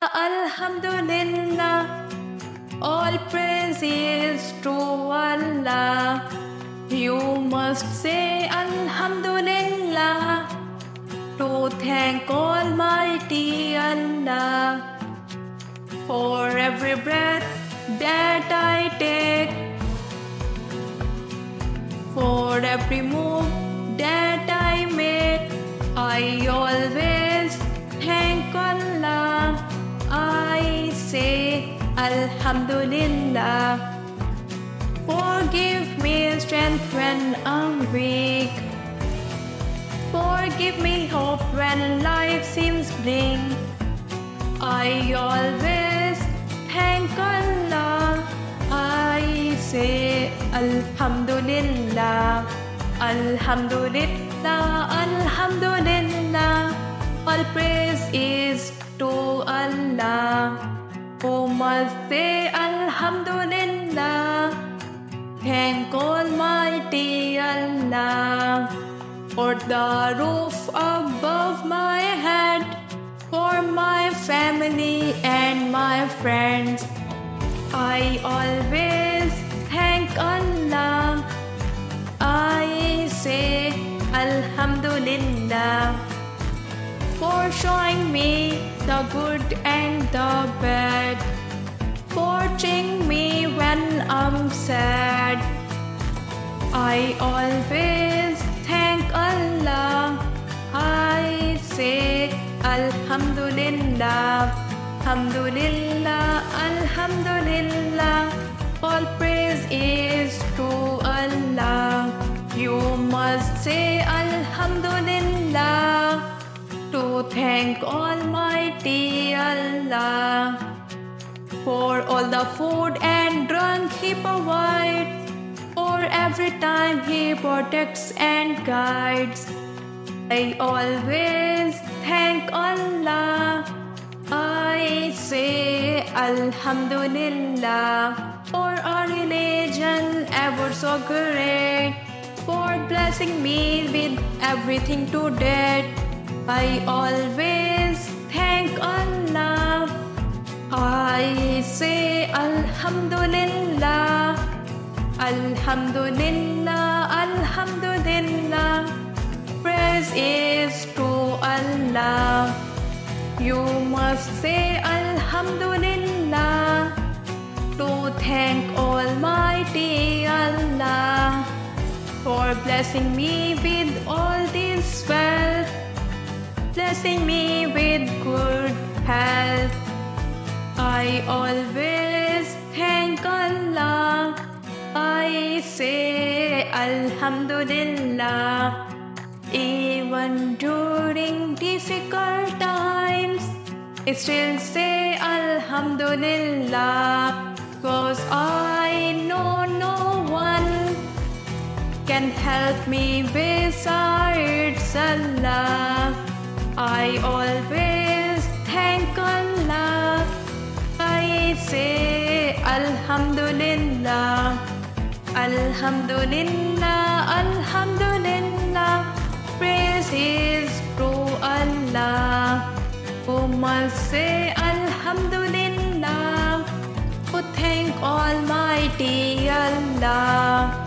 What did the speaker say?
Alhamdulillah, all praise is to Allah. You must say Alhamdulillah to thank Almighty Allah for every breath that I take, for every move that I make. I always thank Allah. I say Alhamdulillah. Forgive me strength when I'm weak. Forgive me hope when life seems bleak. I always thank Allah. I say Alhamdulillah. Alhamdulillah, Alhamdulillah. All praise is to Allah. Who must say Alhamdulillah? Thank Almighty Allah for the roof above my head, for my family and my friends. I always thank Allah. I say Alhamdulillah for showing me the good and the bad, for cheering me when I'm sad. I always thank Allah. I say Alhamdulillah. Alhamdulillah, Alhamdulillah. All praise is to Allah. You must say Alhamdulillah to thank Almighty Allah for all the food and drink He provides, for every time He protects and guides. I always thank Allah. I say Alhamdulillah for our religion ever so great, for blessing me with everything to date. I always thank Allah. I say Alhamdulillah. Alhamdulillah, Alhamdulillah. Praise is to Allah. You must say Alhamdulillah to thank Almighty Allah for blessing me with all this wealth, blessing me with good health. I always thank Allah. I say Alhamdulillah. Even during difficult times, I still say Alhamdulillah, 'cause I know no one can help me besides Allah. I always thank Allah. I say Alhamdulillah. Alhamdulillah, Alhamdulillah. Praise is to Allah. Who must say Alhamdulillah? Who thank Almighty Allah.